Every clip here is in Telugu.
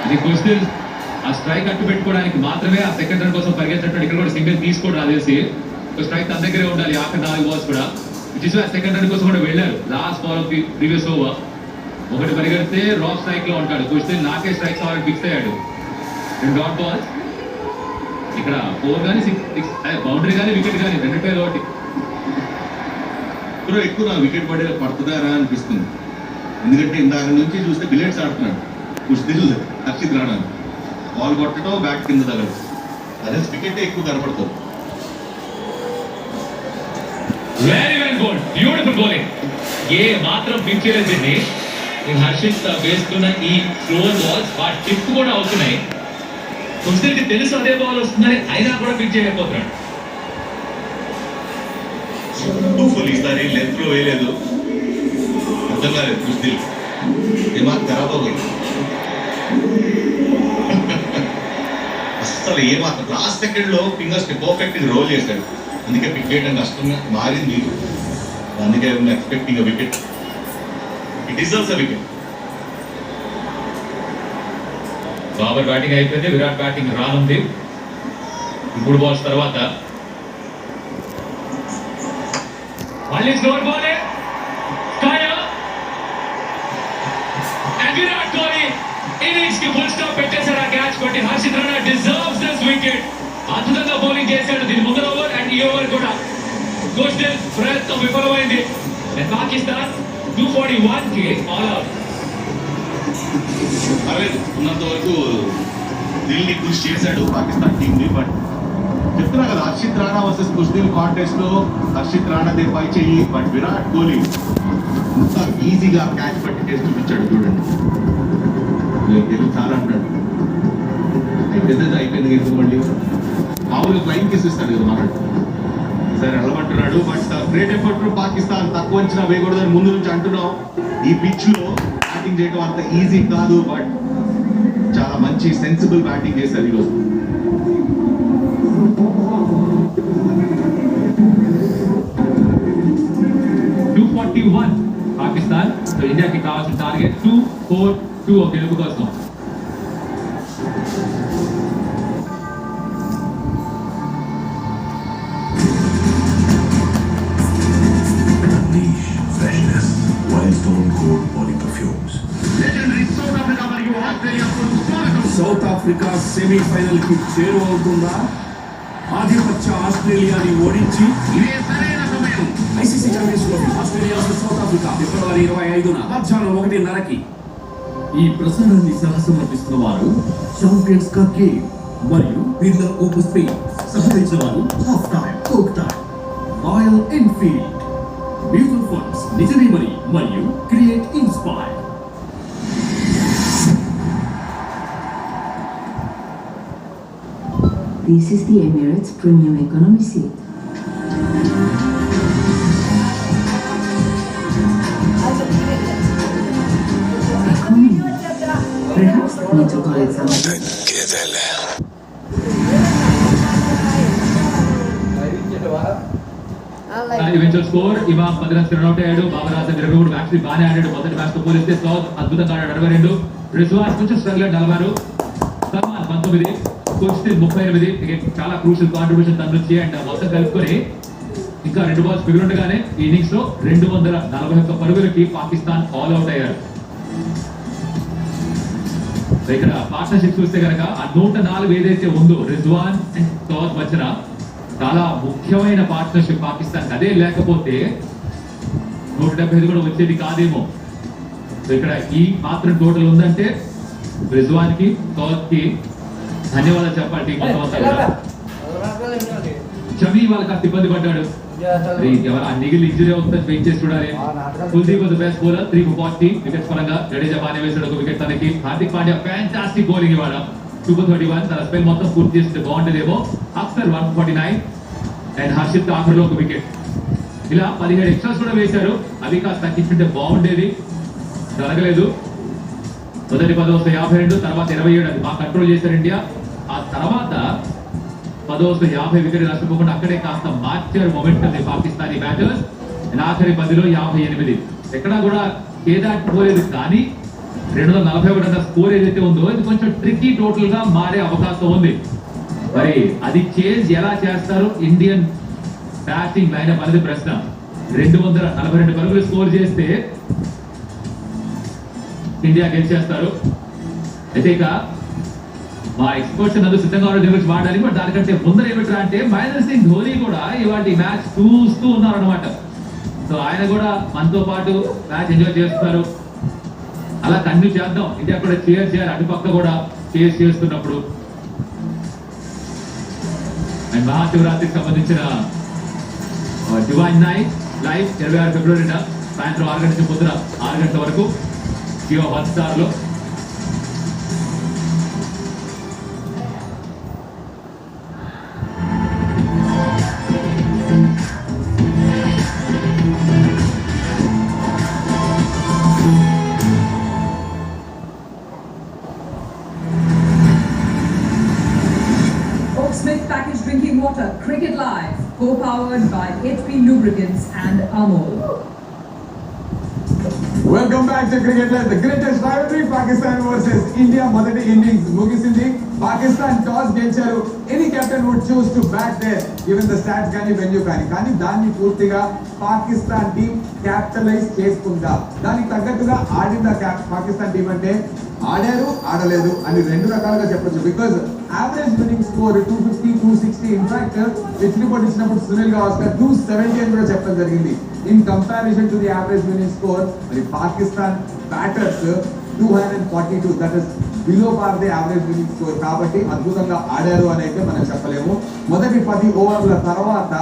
అది క్వశ్చన్ ఆ స్ట్రైక్ అట్టు పెట్టుకోవడానికి మాత్రమే ఆ సెకండ్ రన్ కోసం పరిగెత్తినట్టు ఇక్కడ కూడా సింగిల్ తీసుకోవడం అదేసి స్ట్రైక్ తన దగ్గరే ఉండాలి ఆఖరి 4 balls కూడా సెకండ్ రన్ కోసం కూడా వెళ్ళారు last ball of the previous over. ఒకటి పరిగెడితే రాక్ స్ట్రైక్ లో ఉంటాడు క్వశ్చన్ నాకే స్ట్రైక్ కావాలని ఫిక్స్ అయ్యాడు. 2 డాట్ బాల్స్ ఇక్కడ 4 కానీ 6 బౌండరీ కానీ వికెట్ కానీ 2 పేరు ఒకటి ఎక్కువ వికెట్ పడుతుందారా అనిపిస్తుంది. ఎందుకంటే ఇందాక నుంచి చూస్తే బిలియర్డ్స్ ఆడుతున్నాడు కుష్దిల్ హర్షిత్ రాణా బాల్ కొట్టడం బ్యాట్ కింద తగలదు అదే వికెట్ ఎక్కువ కనపడుతుంది. Very very good beautiful bowling. ఏ మాత్రం పిచ్ చేయలేదు దీన్ని. హర్షిత్ వేస్తున్న ఈ స్లోవర్ బాల్స్ వాటి టిప్ కూడా అవుతున్నాయి. కుష్దిల్కి తెలుసు అదే బాల్ వస్తుందని అయినా కూడా పిచ్ చేయలేకపోతున్నాడు. ఈసారి లెంత్ లో వేయలేదు అర్థం కాలేదు కుష్దిల్ దిమాగ్ ఖరాబ్ అవుతుంది అసలు ఏమాత్రం లాస్ట్ సెకండ్ లో ఫింగర్స్ ని పర్ఫెక్ట్ రోల్ చేశాడు. అందుకే పిక్ చేయడం కష్టంగా మారింది. అందుకే expecting wicket it deserves a wicket. Babar batting అయిపోయింది, విరాట్ బ్యాటింగ్ రానుంది 3 balls తర్వాత. మళ్ళీ slower ball Virat Kohli innings కి ఫుల్ స్టాప్ పెట్టేశారు. ఆ క్యాచ్ కొట్టి Harshit Rana deserves this wicket. అద్భుతంగా బౌలింగ్ చేశాడు దీని ముందర ఓవర్ అండ్ ఈ ఓవర్ కూడా కుష్దిల్ ప్రయత్నం విఫలమైంది. పాకిస్తాన్ 241 కి ఆల్ అవుట్. ఉన్నంత వరకు దిల్ని కృషి చేశాడు పాకిస్తాన్ టీమ్ ని. బట్ చెప్తున్నా కదా హర్షిత్ రాణా వర్సెస్ కుష్దిల్ కాంటెస్ట్ లో హర్షిత్ రాణా దే పై చెయ్యి. బట్ విరాట్ కోహ్లీ ఇంత ఈజీగా క్యాచ్ పట్టి టెస్ట్ చూపించాడు చూడండి. తెలుగు చాలా అంటాడు అయిపోయింది ఎందుకు మళ్ళీ మామూలుగా ఫ్లైంగ్ కిస్ ఇస్తాడు కదా మనడు సరే వెళ్ళమంటున్నాడు. బట్ గ్రేట్ ఎఫర్ట్ పాకిస్తాన్ తక్కువ అంచనా వేయకూడదని ముందు నుంచి అంటున్నాం. ఈ పిచ్ లో బ్యాటింగ్ చేయడం అంత ఈజీ కాదు. బట్ చాలా మంచి సెన్సిబుల్ బ్యాటింగ్ చేశారు ఈరోజు. పాకిస్తాన్ ఇండియాకి కావాల్సిన టార్గెట్ 2-4-2 గెలుపు కోసం. సౌత్ ఆఫ్రికా సెమీఫైనల్ కి చేరువవుతుందా? ఆధిపత్య ఆస్ట్రేలియాని ఓడించి ICC champions trophy Australia South Africa ఫిబ్రవరి 25న మధ్యాహ్నం 1:30కి. ఈ ప్రసారాన్ని సహసమర్పిస్తున్న వారు ఛాంపియన్స్ కా గేమ్ మరియు బిర్లా ఓపెన్ స్పేస్. సహకరించిన వారు half time Coke time Royal Enfield mutual funds నిజమేమని మరియు create inspire. This is the Emirates Premium Economy seat. Economy. Perhaps need to call it something. Eventual score Imam 10 runs run out అయ్యాడు. బాబర్ ఆజం 23 యాక్చువల్లీ బాగానే ఆడాడు. మొదటి మ్యాచ్ తో పోలిస్తే సౌత్ అద్భుతంగా ఆడాడు 62. రిజ్వాన్ కొంచెం స్ట్రగుల్ 46. సల్మాన్ 19. కుష్దిల్ 38. చాలా క్రూషియల్ కాంట్రిబ్యూషన్ తన నుంచి. అండ్ మొత్తం కలుపుకొని ఇంకా 2 balls మిగిలిండగానే ఈ ఇన్నింగ్స్ లో 241 పరుగులకి పాకిస్తాన్ ఆల్ అవుట్ అయ్యారు. ఇక్కడ పార్ట్నర్షిప్ చూస్తే కనుక ఆ 104 ఏదైతే ఉందో రిజ్వాన్ అండ్ సౌత్ మధ్యన చాలా ముఖ్యమైన పార్ట్నర్షిప్ పాకిస్తాన్. అదే లేకపోతే 175 కూడా వచ్చేది కాదేమో. సో ఇక్కడ ఈ మాత్రం టోటల్ ఉందంటే రిజ్వాన్ కి సౌత్ కి ధన్యవాదాలు చెప్పాలి. టీం షమీ వాళ్ళకి అంత ఇబ్బంది పడ్డాడు. నిగిల్ ఇంజరీ అవుతుందని వెయిట్ చేసి చూడాలి. Kuldeep was the best bowler 3 for 40 wickets పరంగా. జడేజా బాగానే వేసాడు ఒక వికెట్ తనకి. హార్దిక్ పాండ్యా ఫ్యాంటాస్టిక్ బౌలింగ్ ఇవాళ 2 for 31. తన స్పెల్ మొత్తం పూర్తి చేస్తే బాగుంటుందేమో. అక్సర్ 149 అండ్ హర్షిత్ ఆఖర్లో ఒక వికెట్. ఇలా 17 ఎక్స్ట్రాస్ కూడా వేశారు. అవి కాస్త తగ్గించుంటే బాగుండేది, జరగలేదు. మొదటి 10 overs 52, తర్వాత 27. అది బాగా కంట్రోల్ చేశారు ఇండియా. ఆ తర్వాత 10 overs 50 వికెట్ నష్టపోకుండా అక్కడే కాస్త మార్చారు మొమెంటం పాకిస్తానీ బ్యాటర్స్. ఆఖరి 10లో 58. ఎక్కడా కూడా కేదాట్ పోలేదు. కానీ 241 స్కోర్ ఏదైతే ఉందో ఇది కొంచెం ట్రిక్కీ టోటల్ గా మారే అవకాశం ఉంది. మరి అది చేంజ్ ఎలా చేస్తారు ఇండియన్ బ్యాటింగ్ లైనప్ అనేది ప్రశ్న. 242 పరుగులు స్కోర్ చేస్తే ఇండియా గెలిచేస్తారు. అయితే ఇక మా ఎక్స్పర్ట్స్ అందరూ సిద్ధంగా ఉన్న గురించి మాట్లాడాలి. బట్ దానికంటే ముందర ఏమిట్రా అంటే మహేంద్ర సింగ్ ధోని కూడా ఇవాళ మ్యాచ్ చూస్తూ ఉన్నారనమాట. సో ఆయన కూడా మనతో పాటు మ్యాచ్ ఎంజాయ్ చేస్తున్నారు. అలా కంటిన్యూ చేద్దాం. ఇండియా కూడా చేయాలి, అటుపక్క కూడా చేస్తున్నప్పుడు. అండ్ మహాశివరాత్రికి సంబంధించిన డివైన్ నైట్ లైవ్ 26 ఫిబ్రవరిన సాయంత్రం 6 గంటల నుంచి పొద్దున 6 గంటల వరకు జియో హాట్‌స్టార్ లో. Smith packaged drinking water, Cricket Live, co-powered by HP Lubricants and Amul. Welcome back to Cricket Live. The greatest rivalry, Pakistan versus India. మొదటి ఇన్నింగ్స్ ముగిసింది. పాకిస్తాన్ టాస్ గెలిచారు. Any captain would choose to bat there given the stats కానీ వెన్యూ కానీ దాన్ని పూర్తిగా పాకిస్తాన్ టీం క్యాపిటలైజ్ చేసుకుందా, దానికి తగ్గట్టుగా ఆడిందా పాకిస్తాన్ టీం అంటే ఆడారు ఆడలేదు అని రెండు రకాలుగా చెప్పొచ్చు. Because average winning score 250, 260. In fact pitch report ఇచ్చినప్పుడు సునీల్ గవాస్కర్ 270 అని కూడా చెప్పడం జరిగింది. In comparison to the average winning score మరి Pakistan batters 242, that is below par the average winning score. కాబట్టి అద్భుతంగా ఆడారు అని అయితే మనం చెప్పలేము. మొదటి 10 ఓవర్ల తర్వాత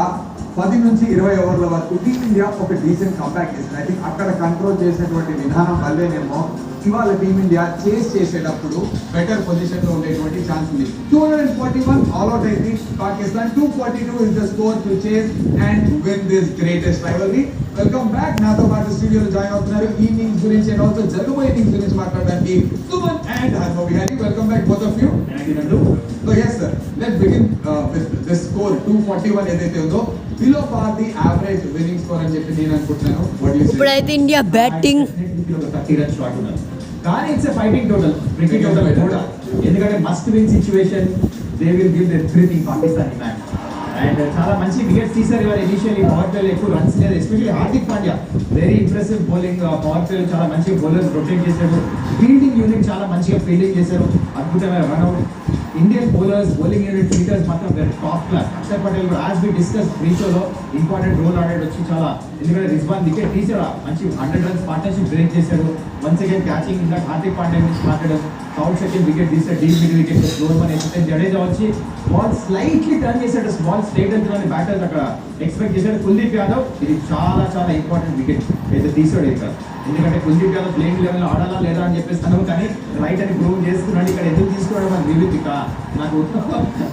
10 నుంచి 20 ఓవర్ల వరకు టీమిండియా ఒక డీసెంట్ కంబ్యాక్ చేసింది. ఐ థింక్ అక్కడ కంట్రోల్ చేసినటువంటి విధానం వల్లేనేమో ఇవాళ టీమిండియా చేస్ చేసేటప్పుడు బెటర్ పొజిషన్ లో ఉండేటువంటి ఛాన్స్ ఉంది. 241 ఆల్ అవుట్ అయింది Pakistan. 242 is the score to చేస్ and win this greatest rivalry. Welcome back. నాతో పాటు స్టూడియోలో జాయిన్ అవుతున్నారు ఈ ఇన్నింగ్స్ గురించి అండ్ ఆల్సో జరగబోయే ఇన్నింగ్స్ గురించి మాట్లాడడానికి Suman and Hanuma Vihari. Welcome back both of you. So yes sir, let's begin with this score 241 ఏదైతే ఉందో below par the average winning score అని చెప్పి నేను అనుకుంటున్నాను. What you say? ఇప్పుడైతే ఇండియా బ్యాటింగ్ 30 రన్స్ షాట్ ఉన్నారు. కానీ it's fighting total, cricket total కూడా. ఎందుకంటే must win situation, they will give everything Pakistan match. And చాలా మంచి వికెట్స్ తీశారు ఇవాళ. ఇనిషియల్లీ పవర్ ప్లేలో ఎక్కువ రన్స్ లేదు, especially Hardik Pandya very impressive bowling. Power ప్లేలో చాలా మంచిగా బౌలర్స్ రొటేట్ చేశారు. ఫీల్డింగ్ యూనిట్ చాలా మంచిగా ఫీల్డింగ్ చేశారు. అద్భుతమైన run out. Indian bowlers bowling unit leaders మాత్రం టాప్ క్లాస్. అక్షర్ పటేల్ కూడా యాజ్ వి డిస్కస్ ప్రీ షోలో ఇంపార్టెంట్ రోల్ ఆడాడు వచ్చి చాలా. ఎందుకంటే రిజ్వాన్ వికెట్ తీసాడు, మంచి 100 రన్స్ పార్ట్నర్షిప్ బ్రేక్ చేశాడు. వన్స్ అగైన్ క్యాచింగ్ ఇంకా హార్దిక్ పాండ్యా నుంచి మాట్లాడాడు. సౌత్ సెకండ్ వికెట్ తీసాడు, డీప్ మిడ్ వికెట్ స్లోర్ మన ఎస్ఎన్ జడేజా వచ్చి బాల్ స్లైట్లీ టర్న్ చేశాడు. బాల్ స్ట్రైట్ వెళ్తుందని బ్యాటర్స్ అక్కడ ఎక్స్పెక్ట్ చేశాడు. కుల్దీప్ యాదవ్ ఇది చాలా చాలా ఇంపార్టెంట్ వికెట్ అయితే తీసాడు ఇక్కడ. ఎందుకంటే కుల్దీప్ యాదవ్ ప్లేయింగ్ లెవెల్లో ఆడాలా లేదా అని చెప్పేస్తాను, కానీ రైట్ అని ప్రూవ్ చేస్తున్నాడు. ఇక్కడ ఎందుకు తీసుకోవడం అని వివిధిక నాకు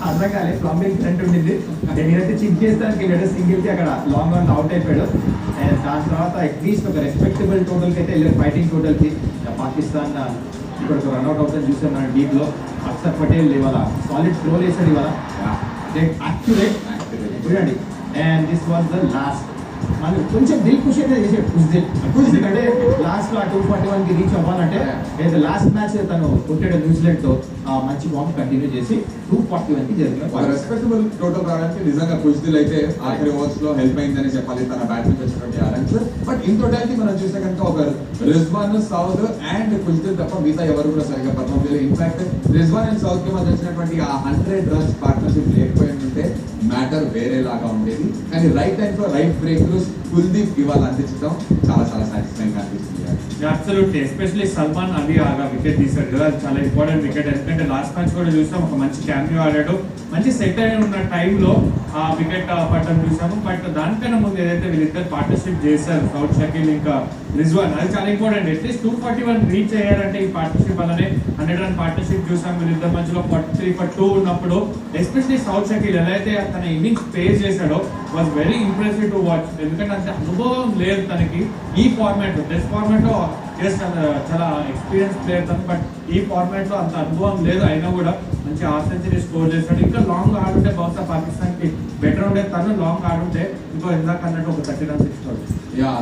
అర్థం కాలేదు. ప్లంబింగ్ ఫ్రంట్ ఉండింది, నేనైతే చిప్ చేస్తానికి వెళ్ళాడు. సింగిల్కి అక్కడ లాంగ్ రన్ అవుట్ అయిపోయాడు. అండ్ దాని తర్వాత అట్లీస్ట్ ఒక రెస్పెక్టబుల్ టోటల్కి అయితే వెళ్ళారు, ఫైటింగ్ టోటల్కి. పాకిస్తాన్ ఇక్కడ ఒక రన్అట్ అవుతుంది చూసాను మన డీప్లో. అక్షర్ పటేల్ ఇవాళ సాలిడ్ త్రో వేసాడు ఇవాళ, యాక్యురేట్ చూడండి. And this was the last. మళ్ళీ కొంచెం దిల్ ఖుషి అయితే చేసాడు, ఎందుకంటే లాస్ట్ లో 241 కి రీచ్ అవ్వాలంటే లాస్ట్ మ్యాచ్ తను కొట్టాడు న్యూజిలాండ్ తో మంచి ఫామ్ కంటిన్యూ చేసి 241 కి జరిగిన రెస్పెక్టబుల్ టోటల్ రావడానికి నిజంగా కుష్దిల్ అయితే ఆఖరి ఓవర్స్ లో హెల్ప్ అయిందని చెప్పాలి తన బ్యాట్ నుంచి వచ్చినటువంటి ఆ రన్స్. బట్ ఇన్ టోటాలిటీ మనం చూస్తే కనుక ఒక రిజ్వాన్, సౌద్ అండ్ కుష్దిల్ తప్ప మిగతా ఎవరు కూడా సరిగ్గా పర్ఫామ్ చేయలేదు. ఇన్ఫాక్ట్ రిజ్వాన్ అండ్ సౌద్ కి మధ్య వచ్చినటువంటి ఆ 100 రన్స్ పార్ట్నర్షిప్ లేకపోయిందంటే మ్యాటర్ వేరేలాగా ఉండేది. కానీ రైట్ టైం లో రైట్ బ్రేక్ త్రూస్ కుల్దీప్ ఇవాళ అందించడం చాలా చాలా సాటిస్ఫైయింగ్ అనిపిస్తుంది. అబ్సల్యూట్లీ, ఎస్పెషల్లీ సల్మాన్ అలీ ఆగా వికెట్ తీశాడు కదా, అది చాలా ఇంపార్టెంట్ వికెట్. ఎందుకంటే లాస్ట్ మ్యాచ్ కూడా చూసాం, ఒక మంచి క్యామియో ఆడాడు, మంచి సెట్ అయిన ఉన్న టైంలో ఆ వికెట్ పట్టడం చూసాము. బట్ దానికన్నా ముందు ఏదైతే వీళ్ళిద్దరు పార్ట్నర్షిప్ చేశారు, సౌత్ షకీల్ ఇంకా రిజ్వాన్, అది చాలా ఇంపార్టెంట్. అట్లీస్ట్ 241 రీచ్ అయ్యారంటే ఈ పార్ట్నర్షిప్ వల్లనే. 100 రన్ పార్ట్నర్షిప్ చూసాం వీళ్ళిద్దరి మధ్యలో 43-2 ఉన్నప్పుడు. ఎస్పెషల్లీ సౌత్ షకీల్ ఎలా అయితే తన ఇన్నింగ్స్ పేస్ చేశాడో was very impressive to watch. ఎందుకంటే అంత అనుభవం లేదు తనకి ఈ ఫార్మాట్. టెస్ట్ ఫార్మాట్ లో జస్ట్ చాలా ఎక్స్పీరియన్స్ ప్లేయర్ తను, బట్ ఈ ఫార్మాట్ లో అంత అనుభవం లేదు. అయినా కూడా మంచి హాఫ్ సెంచరీ స్కోర్ చేశాడు. ఇంకా లాంగ్ ఆడుంటే బహుశా పాకిస్తాన్ కి బెటర్ ఉండే. తను లాంగ్ ఆడుంటే ఇంకో ఇందాక అన్నట్టు ఒక 30 రన్స్ ఎక్స్ట్రా.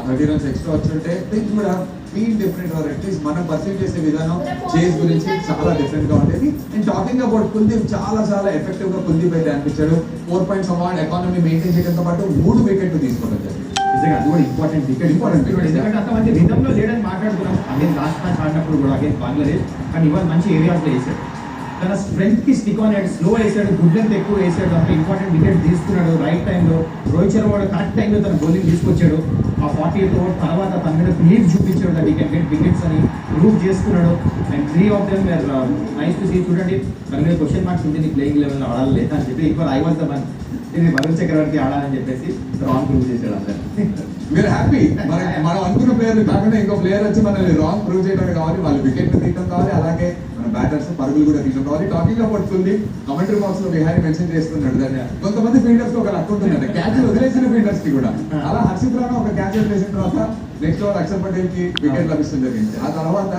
30 రన్స్ ఎక్స్ట్రా వచ్చుంటే థింక్ కూడా ఫీల్ డిఫరెంట్ ఆర్ అట్లీస్ట్ మనం పర్సీవ్ చేసే విధానం చేస్ గురించి చాలా డిఫరెంట్ గా ఉండేది. అండ్ టాకింగ్ అబౌట్ కుల్దీప్ చాలా ఎఫెక్టివ్ గా కుల్దీప్ అయితే అనిపించాడు. 4 పాయింట్స్ అవార్డ్ ఎకానమీ మెయింటైన్ చేయడంతో పాటు 3 వికెట్లు తీసుకోవడం జరిగింది. నిజంగా అది కూడా ఇంపార్టెంట్ వికెట్. ఎందుకంటే అంతమంది రిధంలో లేడని మాట్లాడుతున్నాం. అగైన్ లాస్ట్ మ్యాచ్ ఆడినప్పుడు కూడా అగైన్ బంగ్లాదేశ్, కానీ ఇవాళ మంచి ఏరియాస్లో వేసాడు. తన స్ట్రెంత్ కి స్టిక్ ఆన్ అయ్యాడు, స్లో వేసాడు, గుడ్ లెంత్ ఎక్కువ వేసాడు, అంటే ఇంపార్టెంట్ వికెట్ తీసుకున్నాడు రైట్ టైంలో. రోహిత్ శర్మ కూడా కరెక్ట్ టైంలో తన బౌలింగ్ తీసుకొచ్చాడు. ఆ 48th ఓవర్ తర్వాత తన మీద బిలీవ్ చూపించాడు that he can get wickets అని ప్రూవ్ చేసుకున్నాడు. And 3 of them were nice to see. చూడండి మన మీద క్వశ్చన్ మార్క్స్ ఉంది, నీ ప్లేయింగ్ లెవెల్లో ఆడాలి లేదా అని చెప్పి ఇప్పుడు ఐ వాజ్ ద వన్ ఇది వరుణ్ చక్రవర్తి ఆడాలని చెప్పేసి రాంగ్ ప్రూవ్ చేశాడు అందరు. మీరు హ్యాపీ మనం అనుకున్న ప్లేయర్ కాకుండా ఇంకో ప్లేయర్ వచ్చి మనల్ని రాంగ్ ప్రూవ్ చేయడం కావాలి, వాళ్ళు వికెట్ తీయడం కావాలి, అలాగే మన బ్యాటర్స్ పరుగులు కూడా తీయడం కావాలి. Talking about Kuldeep commentary box లో విహారీ మెన్షన్ చేస్తున్నాడు దాన్ని. కొంతమంది ఫీల్డర్స్ కి ఒక లక్ ఉంటుందండి, క్యాచ్ వదిలేసిన ఫీల్డర్స్ కి కూడా. అలా హర్షిత్ రాణా ఒక క్యాచ్ వదిలేసిన తర్వాత నెక్స్ట్ ఓవర్ అక్షర్ పటేల్ కి వికెట్ లభిస్తుంది జరిగింది. ఆ తర్వాత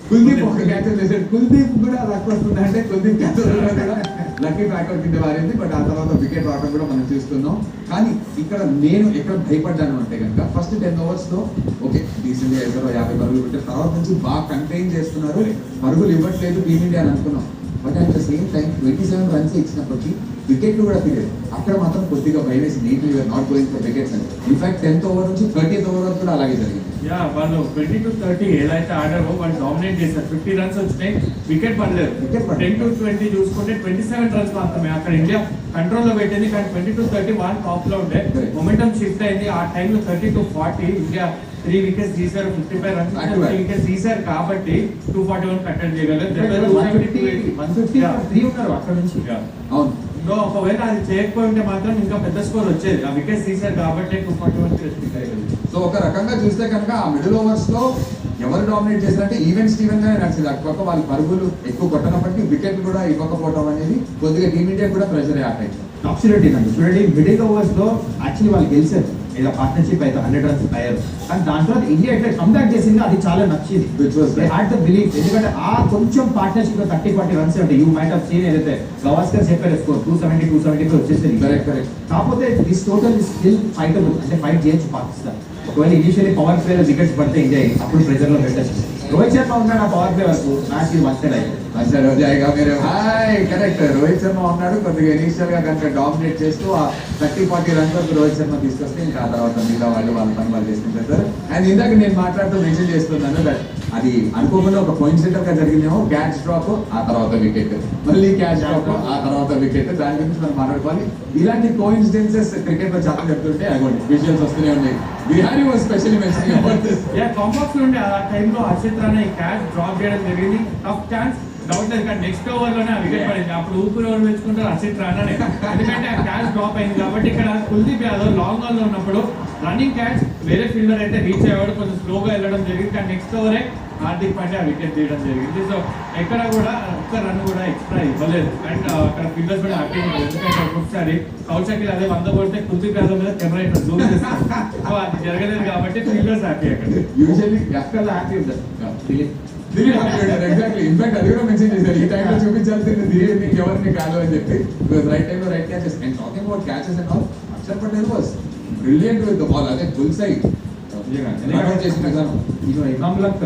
కుల్దీప్ ఒక క్యాచ్ వదిలేసాడు. కుల్దీప్ కూడా లక్ వస్తుంది అంటే కుల్దీప్ క్యాచ్ కూడా లక్కీ ట్రాకర్ కింద మారింది. బట్ ఆ తర్వాత వికెట్ రావడం కూడా మనం చూస్తున్నాం. కానీ ఇక్కడ నేను ఎక్కడ భయపడ్డాను అంటే కనుక ఫస్ట్ 10 overs లో ఓకే డీసెంట్గా వేసారు, 50 పరుగులు పెట్టారు, తర్వాత నుంచి బాగా కంటైన్ చేస్తున్నారు, పరుగులు ఇవ్వట్లేదు టీమిండియా అని అనుకున్నాం. But at the same time 27 runs ఇచ్చినప్పటికీ వికెట్లు కూడా తీయలేదు. అక్కడ మాత్రం కొద్దిగా భయం వేసి నీట్ you are not going for wickets అని. ఇన్ఫాక్ట్ 10th over నుంచి 30th over వరకు కూడా అలాగే జరిగింది. యా వాళ్ళు 20 to 30 ఏదైతే ఆడారో వాళ్ళు డామినేట్ చేశారు. 50 runs వచ్చినాయి, వికెట్ పడలేదు. 10 to 20 చూసుకుంటే 27 runs మాత్రమే అక్కడ ఇండియా కంట్రోల్ లో పెట్టింది. కానీ 20 to 30 వాళ్ళు టాప్ లో ఉంటే మొమెంటం షిఫ్ట్ అయింది. ఆ టైంలో 30 to 40 ఇండియా 3 wickets తీశారు, 55 runs 3 wickets తీశారు కాబట్టి 241 కట్టడి చేయగలరు. 153 ఉన్నారు అక్కడ నుంచి. అవును, ఒకవేళ అది చేయకపోయింటే మాత్రం ఇంకా పెద్ద స్కోర్ వచ్చేది. ఆ వికెట్స్ తీశారు కాబట్టి 241 సో ఒక రకంగా చూస్తే కనుక ఆ మిడిల్ ఓవర్స్ లో ఎవరు డామినేట్ చేశారంటే ఈవెన్ స్టీవెన్ గానే నడిచింది. అటుపక్క వాళ్ళు పరుగులు ఎక్కువ కొట్టనప్పటికీ వికెట్లు కూడా ఇవ్వకపోవడం అనేది కొద్దిగా టీమిండియా కూడా ప్రెషర్ యాక్ట్. ఆబ్సల్యూట్లీ అండి. చూడండి మిడిల్ ఓవర్స్ లో యాక్చువల్లీ వాళ్ళు గెలిచారు, ఏదో పార్ట్నర్షిప్ అయితే 100 runs అయ్యారు. కానీ దాని తర్వాత ఇండియా ఎట్లా కంబ్యాక్ చేసింది అది చాలా నచ్చింది. They had the belief. ఎందుకంటే ఆ కొంచెం పార్ట్నర్షిప్ లో 30-40 runs అంటే యూ మైట్ హావ్ సీన్ ఏదైతే గవాస్కర్ చెప్పారు స్కోర్ 270-275 వచ్చేసింది. కరెక్ట్. కాకపోతే this total is still fightable, అంటే ఫైట్ చేయొచ్చు పాకిస్తాన్. ఒకవేళ ఇనిషియల్లీ పవర్ ప్లే లో వికెట్స్ పడితే ఇండియా అప్పుడు ప్రెజర్ లో పెట్టచ్చు. రోహిత్ శర్మ ఉన్నాడు ఆ పవర్ ప్లే వరకు మ్యాచ్ వన్ సైడ్ అయ్యింది. కరెక్ట్. రోహిత్ శర్మ ఉన్నాడు, కొద్దిగా ఇనిషియల్ గా కనుక డామినేట్ చేస్తూ ఆ 30-40 runs వరకు రోహిత్ శర్మ తీసుకొస్తే ఇంకా ఆ తర్వాత మిగతా వాళ్ళు వాళ్ళ పని వాళ్ళు చేసుకుంటారు. అండ్ ఇందాక నేను మాట్లాడుతూ మెన్షన్ చేస్తున్నాను దట్ అది అనుకోకుండా ఒక కోయిన్సిడెంట్ గా జరిగిందేమో. క్యాచ్ డ్రాప్ ఆ తర్వాత వికెట్, మళ్ళీ క్యాచ్ డ్రాప్ ఆ తర్వాత వికెట్. దాని గురించి మనం మాట్లాడుకోవాలి. ఇలాంటి కోయిన్సిడెన్సెస్ క్రికెట్ లో చాలా చెప్తుంటే అగోండి విజువల్స్ వస్తూనే ఉన్నాయి. Vihari was specially mentioning about this. కాంబాక్స్ నుండి ఆ టైంలో హర్షిత్ రాణా ఈ క్యాచ్ డ్రాప్ చేయడం జరిగింది. టఫ్ ఛాన్స్ డౌట్ లేదు, కానీ నెక్స్ట్ ఓవర్ లోనే ఆ వికెట్ పడింది. అప్పుడు ఊపిరి ఓవర్ వేసుకుంటారు హర్షిత్ రాణానే, ఎందుకంటే ఆ క్యాచ్ డ్రాప్ అయింది కాబట్టి. ఇక్కడ కుల్దీప్ యాదవ్ లాంగ్ ఆన్ లో ఉన్నప్పుడు రన్నింగ్ క్యాచ్ వేరే ఫీల్డర్ అయితే రీచ్ అయ్యేవాడు, కొంచెం స్లోగా వెళ్ళడం జరిగింది. కానీ నెక్స్ట్ ఓవరే హార్దిక్ పాండ్యా వికెట్ తీయడం జరిగింది. సో ఎక్కడ కూడా ఒక్క రన్ కూడా ఎక్స్ట్రా ఇవ్వలేదు. అండ్ అక్కడ ఫీల్డర్స్ కూడా హ్యాపీగా ఉన్నారు, ఎందుకంటే ఒక్కొక్కసారి కౌశకిల్ అదే 100 కొడితే కుల్దీప్ యాదవ్ మీద కెమెరా ఇట్లా జూమ్ చేస్తారు. సో అది జరగలేదు కాబట్టి ఫీల్డర్స్ హ్యాపీ అక్కడ. యూజువల్లీ ఎక్కడ హ్యాపీ ఉంటుంది ఎగ్జాక్ట్లీ. ఇన్ఫాక్ట్ అది కూడా మెన్షన్ చేశారు, ఈ టైంలో చూపించాల్సింది దిలీప్ ఎవరిని కాదు అని చెప్పి. రైట్ టైంలో right catches. And talking about catches and all, Axar Patel was brilliant with the ball. అదే ఫుల్ సైడ్ చేసిన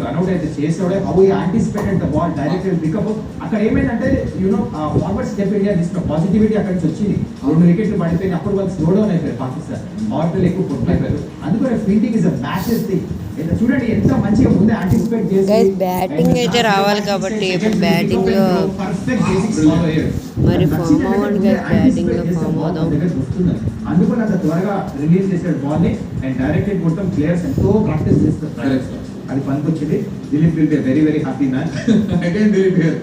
రన్అట్ అయితే చేసాడే how he anticipated the ball direct pickup. అక్కడ ఏమైందంటే యూనో ఫార్వర్డ్ స్టెప్ ఇండియా తీసుకున్న పాజిటివిటీ అక్కడ నుంచి వచ్చింది. 2 వికెట్లు పడిపోయింది, అప్పుడు వాళ్ళు స్లో డౌన్ అయిపోయారు పాకిస్తాన్. పవర్ ప్లే ఎక్కువ కొట్టలేకపోయారు. అందుకని fielding is a massive thing. చూడండి ఎంత మంచిగా ముందే యాంటిసిపేట్ చేసి గైస్ బ్యాటింగ్ అయితే రావాలి కాబట్టి బ్యాటింగ్ లో మరి ఫామ్ అవ్వండి గైస్, బ్యాటింగ్ లో ఫామ్ అవుదాం. అందుకని అంత త్వరగా రిలీజ్ చేసాడు బాల్ ని. అండ్ డైరెక్ట్ మొత్తం ప్లేయర్స్ ఎంతో ప్రాక్టీస్ చేస్తారు, అది పనికొచ్చింది. Dilip will be very very happy man. Again Dilip here.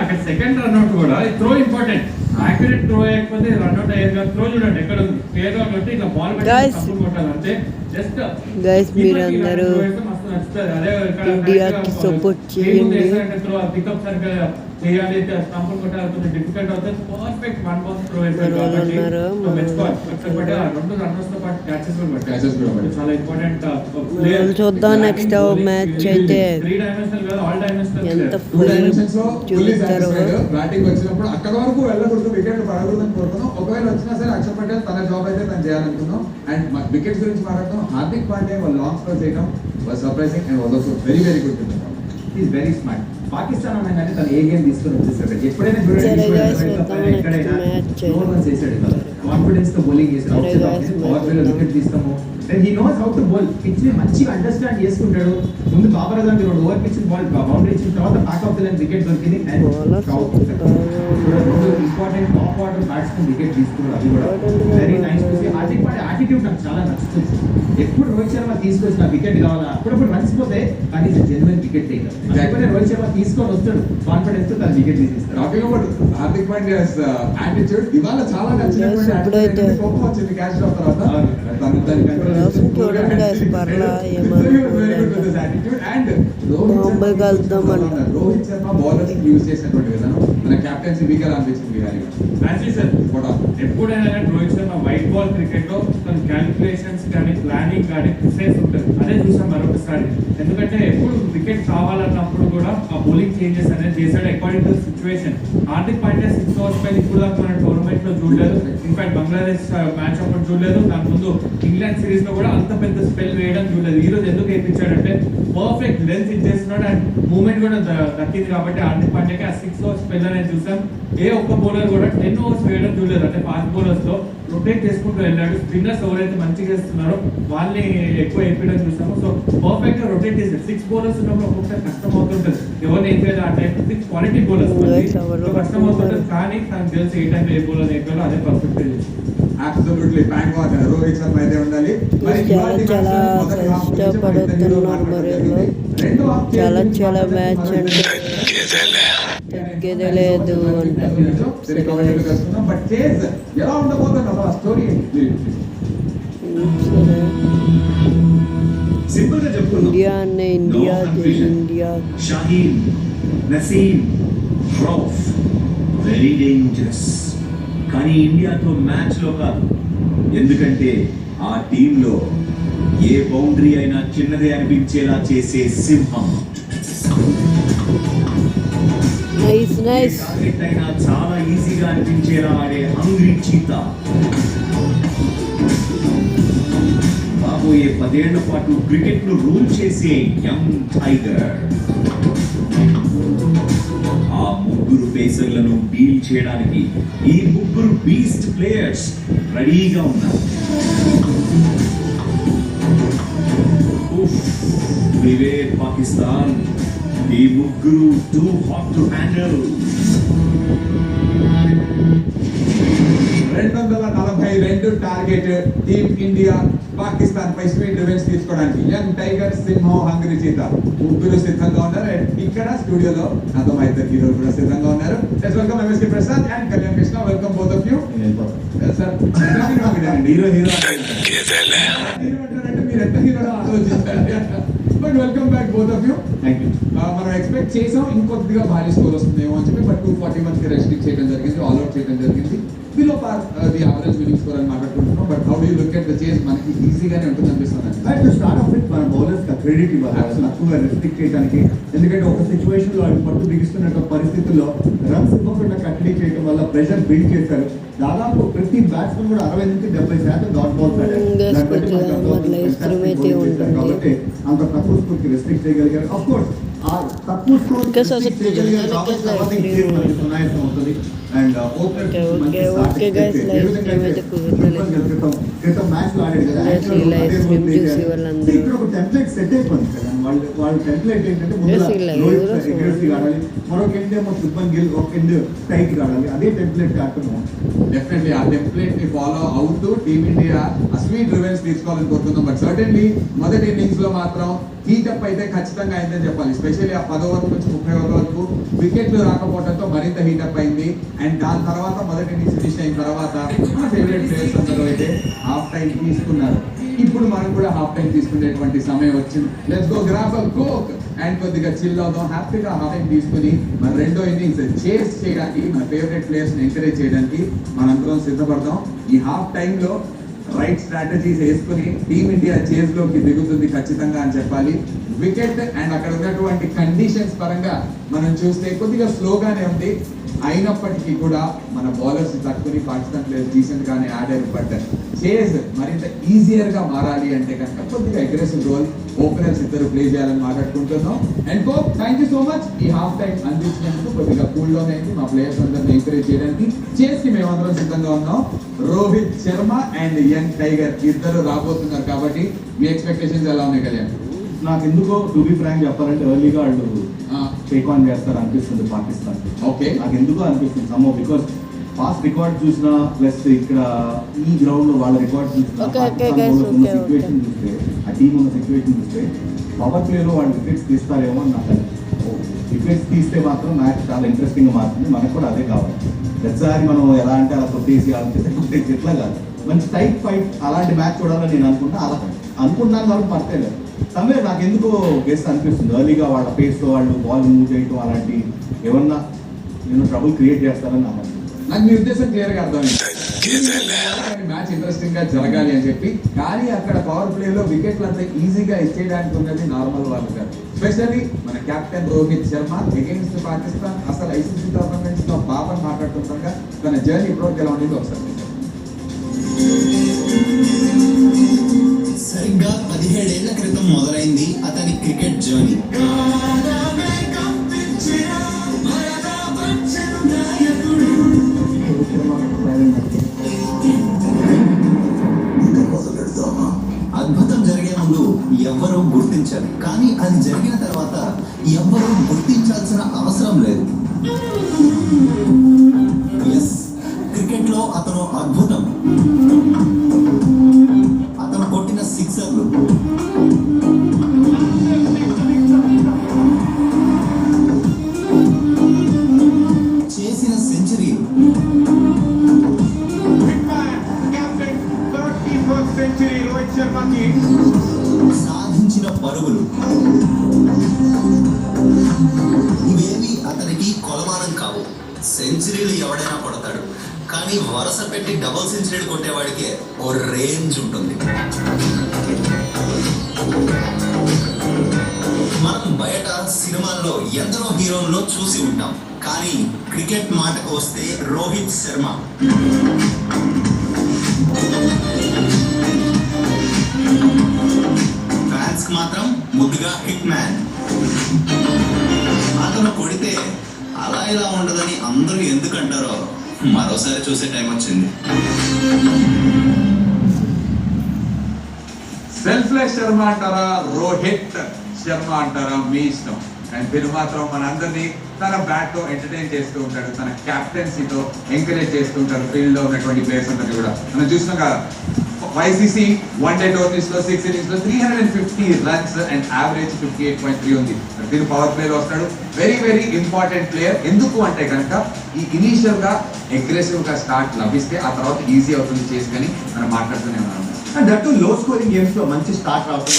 అక్కడ సెకండ్ రన్అట్ కూడా త్రో ఇంపార్టెంట్. యాక్యురేట్ త్రో అయ్యకపోతే రన్అట్ అయ్యారు. త్రో చూడండి ఎక్కడ ఉంది, క్లియర్ గా కొట్టి ఇట్లా బాల్ పెట్టి కొట్టాలి అంతే. జస్ట్ గైస్ మీరందరూ మస్తు నచ్చుతుంది. అదే ఇండియాకి సపోర్ట్ చేయండి. త్రో పికప్ సరిగ్గా చేయాలి, స్టంపులు కొట్టాలి, కొంచెం డిఫికల్ట్ అవుతుంది. పర్ఫెక్ట్ 1 బౌన్స్ త్రో వేశారు మరి కాబట్టి ఉన్నారు, సో మెచ్చుకోవాలి. కాబట్టి ఆ 2 రన్నర్స్ తో పాటు క్యాచెస్ కూడా Catches కూడా పట్టారు. చాలా ఇంపార్టెంట్ మనం చూద్దాం నెక్స్ట్ మ్యాచ్ అయితే 3 డైమెన్షనల్ కాదు, ఆల్ డైమెన్షనల్ ఎంత టూ డైమెన్షన్స్ లో fully చూపిస్తారు. satisfied. బ్యాటింగ్ వచ్చినప్పుడు అక్కడ వరకు వెళ్ళకూడదు, వికెట్ పడకూడదని కోరుకున్నాం. ఒకవేళ వచ్చినా సరే అక్షర్ పటేల్ తన జాబ్ అయితే తను చేయాలనుకున్నాం. అండ్ వికెట్స్ గురించి మాట్లాడతాం. హార్దిక్ పాండ్యా వాళ్ళు లాంగ్ స్కోర్ చేయడం was surprising and was also very very good. Is very smart. Pakistan అనగానే తను ఏ గేమ్ తీసుకొని వచ్చేసాడు. ఎప్పుడైనా చూడండి, సరే guys, ఎక్కడైనా చూద్దాం next match. no runs చేశాడు కదా. కాన్ఫిడెన్స్ తో బౌలింగ్ చేశాడు. సరే guys, పవర్ ప్లే లో వికెట్ తీస్తాము. Then he knows how to bowl. Pitch ని మంచిగా అండర్స్టాండ్ చేసుకుంటాడు. ముందు బాబర్ అజమ్ కి 2 ఓవర్ పిచ్ బాల్ బౌండరీ ఇచ్చిన తర్వాత back of the line wicket దొరికింది. And important top order batsmen wicket తీసుకున్నాడు. అది కూడా very nice to see. Hardik Pandya attitude నాకు చాలా నచ్చుతుంది. ఎప్పుడు రోహిత్ శర్మ తీసుకొచ్చిన వికెట్ కావాలా, అప్పుడప్పుడు రన్స్ పోతే కానీ జెన్యున్ వికెట్ టేకర్. లేకపోతే రోహిత్ శర్మ తీసుకొని వస్తాడు కాన్ఫిడెన్స్ తో తన వికెట్ తీసేస్తాడు. Talking about Hardik Pandyas attitude ఇవాళ చాలా నచ్చినటువంటి ఇప్పుడైతే attitude. కోపం వచ్చింది క్యాచ్ డ్రాప్ తర్వాత తను దాన్ని control చూడండి guys, పర్లా బాంబే కలుద్దాం అంట. రోహిత్ శర్మ బౌలర్స్ యూజ్ చేసినటువంటి విధానం మన కెప్టెన్సీ వీకర్ అనిపించింది విహారీ ఎప్పుడైనా కానీ Rohit Sharma white ball cricket లో తన క్యాలిక్యులేషన్స్ కానీ ప్లానింగ్ కానీ ప్రిసైజ్ ఉంటుంది. అదే చూసాం మరొకసారి. ఎందుకంటే ఎప్పుడు వికెట్ కావాలన్నప్పుడు కూడా ఆ బౌలింగ్ చేంజెస్ అనేది చేశాడు according to situation. Hardik Pandya 6 overs పైన ఇప్పుడు దాకా మన టోర్నమెంట్ లో చూడలేదు. ఇన్ఫాక్ట్ బంగ్లాదేశ్ మ్యాచ్ అప్పుడు చూడలేదు. దాని ముందు ఇంగ్లాండ్ సిరీస్ లో కూడా అంత పెద్ద స్పెల్ వేయడం చూడలేదు. ఈ రోజు ఎందుకు వేయించాడంటే పర్ఫెక్ట్ లెంత్ ఇచ్చేస్తున్నాడు అండ్ మూవ్మెంట్ కూడా దక్కింది కాబట్టి హార్దిక్ పాండ్యాకి ఆ 6 ఓవర్స్ స్పెల్ అనేది చూసాం. ఏ ఒక్క బౌలర్ కూడా 10 ఓవర్స్ వేయడం చూడలేదు. అంటే ఫాస్ట్ బౌలర్స్ లో రొటేట్ చేసుకుంటూ వెళ్ళాడు. స్పిన్నర్స్ ఎవరైతే మంచిగా చేస్తున్నారో వాళ్ళని ఎక్కువ వేయడం చూసాము. సో పర్ఫెక్ట్ గా రొటేట్ చేశాడు. 6 బౌలర్స్ ఉన్నప్పుడు ఒక్కొక్కసారి కష్టం అవుతుంటది. ఎవరిని వేయాలి ఆ టైప్ 6 క్వాలిటీ బౌలర్స్ కష్టం అవుతుంటది. కానీ తనకు తెలిసి ఏ టైం ఏ బౌలర్ వేయాలో అదే పర్ఫెక్ట్ చేసి absolutely bank what Rohit Sharma అయితే ఉండాలి. మరి చాలా కష్టపడుతున్నారు మరి చాలా మ్యాచ్ అంటే తగ్గేదే లేదు అంట. బట్ చేజ్ ఎలా ఉండబోతుంది అసలు స్టోరీ సింపుల్ గా చెప్తున్నా. ఇండియా అనే India India Shaheen, Naseem, Rauf very dangerous. కానీ ఇండియాతో మ్యాచ్ లో కాదు. ఎందుకంటే ఆ టీంలో ఏ బౌండరీ అయినా చిన్నదే అనిపించేలా చేసే సింహం. Nice nice. టార్గెట్ అయినా చాలా ఈజీగా అనిపించేలా ఆడే హంగ్రీ చీతా. రాబోయే 10 ఏళ్ల పాటు క్రికెట్ ను రూల్ చేసే యంగ్ టైగర్. ఆ 3 పేసర్లను డీల్ చేయడానికి ఈ 3 బీస్ట్ ప్లేయర్స్ రెడీగా ఉన్నారు. ప్రివేర్ పాకిస్తాన్. ఈ 3 too hot to handle. 242 target team India Pakistan పై స్వీట్ రివెంజ్ తీసుకోవడానికి. యంగ్ టైగర్, సింహం, హంగ్రీ చీతా 3 సిద్ధంగా ఉన్నారు. అండ్ ఇక్కడ స్టూడియోలో నాతో మా 2 హీరోలు కూడా సిద్ధంగా ఉన్నారు. Let's welcome MSK Prasad and Kalyan Krishna. Welcome both of you. Sir hero అంటారంటే మీరు ఎంత హీరో ఆలోచించారు. But welcome back both of you. Thank you. మనం ఎక్స్పెక్ట్ చేసాం ఇంకొద్దిగా భారీ స్కోర్ వస్తుందేమో అని చెప్పి. బట్ 241 కి రెస్ట్రిక్ట్ చేయడం జరిగింది, ఆల్అౌట్ చేయడం జరిగింది. Below par the average winning score అని మాట్లాడుకుంటున్నాం. But how do you look at the చేస్? మనకి ఈజీగానే ఉంటుంది అనిపిస్తుంది. టు స్టార్ట్ ఆఫ్ విత్ మన బౌలర్స్ క్రెడిట్ ఇవ్వాలి, తక్కువగా రెస్ట్రిక్ట్ చేయడానికి. ఎందుకంటే ఒక సిచ్యువేషన్ లో వాళ్ళు పట్టు బిగిస్తున్న పరిస్థితుల్లో రన్స్ ఇవ్వకుండా కట్టడి చేయడం వల్ల ప్రెషర్ బిల్డ్ చేశారు. దాదాపు ప్రతి బ్యాట్స్మెన్ కూడా 60 నుంచి 70% డాట్ బాల్స్ కాబట్టి అంత తక్కువ స్కోర్ కి రెస్ట్రిక్ట్ చేయగలిగారు. ఆఫ్ కోర్స్ ఆ తక్కువ స్కోర్ అండ్ క్రితం మ్యాచ్ లో ఆడాడు కదా, ఇక్కడ ఒక టెంప్లెట్ సెట్ అయిపోయింది కదా. వాళ్ళ టెంప్లెట్ ఏంటంటే అగ్రెసివ్ ఆడాలి, మరొక ఎండ్ ఏమో శుభ్మన్ గిల్, ఒక ఎండ్ టైట్ ఆడాలి. అదే టెంప్లెట్ కాకుండా డెఫినెట్లీ ఆ టెంప్లెట్ ని ఫాలో అవుతూ టీమ్ ఇండియా స్వీట్ రివెంజ్ తీసుకోవాలని కోరుకుందాం. బట్ సర్టెన్లీ మొదటి ఇన్నింగ్స్ లో మాత్రం హీటప్ అయితే ఖచ్చితంగా అయిందని చెప్పాలి. ఎస్పెషల్లీ ఆ 10 ఓవర్ల నుంచి 30 ఓవర్ల వరకు వికెట్లు రాకపోవడంతో మరింత హీటప్ అయింది. అండ్ దాని తర్వాత మొదటి ఇన్నింగ్స్ ఫినిష్ అయిన తర్వాత మా ఫేవరెట్ ప్లేయర్స్ అందరూ అయితే హాఫ్ టైం తీసుకున్నారు. ఇప్పుడు మనం కూడా హాఫ్ టైం తీసుకునేటువంటి సమయం వచ్చింది. Let's go grab a coke and కొద్దిగా చిల్ అవుదాం. హ్యాపీగా హాఫ్ టైం తీసుకుని మన రెండో ఇన్నింగ్స్ చేస్ చేయడానికి, మన ఫేవరెట్ ప్లేయర్స్ ని ఎంకరేజ్ చేయడానికి మనందరం సిద్ధపడదాం. ఈ హాఫ్ టైమ్ లో రైట్ స్ట్రాటజీస్ వేసుకుని టీమిండియా చేజ్ లోకి దిగుతుంది ఖచ్చితంగా అని చెప్పాలి. వికెట్ అండ్ అక్కడ ఉన్నటువంటి కండిషన్స్ పరంగా మనం చూస్తే కొద్దిగా స్లోగానే ఉంది. అయినప్పటికీ కూడా మన బౌలర్స్ తక్కువ పాకిస్తాన్ ప్లేయర్స్ డీసెంట్ గానే ఆడారు. బట్ చేజ్ మరింత ఈజియర్ గా మారాలి అంటే కనుక కొద్దిగా అగ్రెసివ్ రోల్ ఓపెనర్స్ ఇద్దరు ప్లే చేయాలని మాట్లాడుకుంటున్నాం. And co thank you so much ఈ హాఫ్ టైం అందించినందుకు. కొద్దిగా కూల్ డౌన్ అయింది మా ప్లేయర్స్ అందరిని ఎంకరేజ్ చేయడానికి. చేజ్ కి మేమందరం సిద్ధంగా ఉన్నాం. Rohit Sharma and young tiger ఇద్దరు రాబోతున్నారు కాబట్టి మీ ఎక్స్పెక్టేషన్స్ ఎలా ఉన్నాయి కళ్యాణ్? నాకు ఎందుకో టు బి ఫ్రాంక్ చెప్పాలంటే ఎర్లీగా వాళ్ళు టేక్ ఆన్ చేస్తారు అనిపిస్తుంది పాకిస్తాన్. ఓకే, నాకు ఎందుకో అనిపిస్తుంది సమ్మో బికాస్ పాస్ట్ రికార్డ్ చూసినా ప్లస్ ఇక్కడ ఈ గ్రౌండ్ లో వాళ్ళ రికార్డ్ చూసినా సిచ్యువేషన్ చూస్తే, ఆ టీం ఉన్న సిచ్యువేషన్ చూస్తే పవర్ ప్లే లో వాళ్ళు వికెట్స్ తీస్తారేమో అని నాకు వికెట్స్ తీస్తే మాత్రం మ్యాచ్ చాలా ఇంట్రెస్టింగ్ గా మారుతుంది. మనకు కూడా అదే కావాలి. ప్రతిసారి మనం ఎలా అంటే అలా కొట్టేసి కొట్టేసి ఎట్లా కాదు, మంచి టైట్ ఫైట్ అలాంటి మ్యాచ్ చూడాలని నేను అనుకున్నాను కాబట్టి పడతలేదు. తమే నాకు ఎందుకో గెస్ట్ అనిపిస్తుంది ఎర్లీగా వాళ్ళ పేస్లో వాళ్ళు బాల్ మూవ్ చేయటం అలాంటి ఏమన్నా నేను ట్రబుల్ క్రియేట్ చేస్తానని నాకు మీ ఉద్దేశం క్లియర్ గా అర్థమైంది. మ్యాచ్ ఇంట్రెస్టింగ్ గా జరగాలి అని చెప్పి. కానీ అక్కడ పవర్ ప్లే లో వికెట్లు అంతా ఈజీగా ఇచ్చేయడానికి ఉన్నది నార్మల్ వాళ్ళు కాదు. స్పెషల్లీ మన కెప్టెన్ రోహిత్ శర్మ అగైన్స్ పాకిస్తాన్ అసలు ఐసీసీ టోర్నమెంట్స్ లో బాబన్ మాట్లాడుతుండగా తన జర్నీ ఇప్పటివరకు ఎలా ఉండేది ఒకసారి సరిగ్గా 17 ఏళ్ల క్రితం మొదలైంది అతని క్రికెట్ జర్నీ. అద్భుతం జరిగే ముందు ఎవ్వరూ గుర్తించారు, కానీ అది జరిగిన తర్వాత ఎవ్వరూ గుర్తించాల్సిన అవసరం లేదు. ఎస్, క్రికెట్ లో అతను అద్భుతం. అతను కొట్టిన సిక్సర్లు, చేసిన సెంచరీలు, సాధించిన పరుగులు ఇవేవి అతనికి కొలమానం కావు. సెంచరీలు ఎవడైనా కొడతాడు, కానీ వరుస పెట్టి డబుల్ సెంచరీ కొట్టేవాడికి ఓ రేంజ్ ఉంటుంది. మనం బయట సినిమాల్లో ఎందరో హీరోల్లో చూసి ఉంటాం, కానీ క్రికెట్ మాటకు వస్తే రోహిత్ శర్మ ఫ్యాన్స్ మాత్రం ముద్దుగా హిట్ మ్యాన్. అతను కొడితే అలా ఇలా ఉండదని అందరూ ఎందుకంటారో మరోసారి చూసే టైం వచ్చింది. సెల్ఫ్లెస్ శర్మ అంటారా, రోహిత్ శర్మ అంటారా, మీ ఇష్టం. అండ్ మీరు మాత్రం మనందరినీ తన బ్యాట్ తో ఎంటర్టైన్ చేస్తూ ఉంటాడు, తన క్యాప్టెన్సీతో ఎంకరేజ్ చేస్తూ ఉంటాడు ఫీల్డ్ లో ఉన్నటువంటి ప్లేయర్స్ అందరినీ కూడా. మనం చూస్తున్నాం కదా YCC వన్ డే టోర్నీస్ లో 6 innings లో 350 runs అండ్ యావరేజ్ 58.3 ఉంది. దీని పవర్ ప్లే లో వస్తాడు. Very very important player. ఎందుకు అంటే కనుక ఈ ఇనీషియల్ గా అగ్రెసివ్ గా స్టార్ట్ లభిస్తే ఆ తర్వాత ఈజీ అవుతుంది చేసుకొని మనం మాట్లాడుతూనే ఉన్నాం. అండ్ దట్ లో స్కోరింగ్ గేమ్స్ లో మంచి స్టార్ట్ రావడం,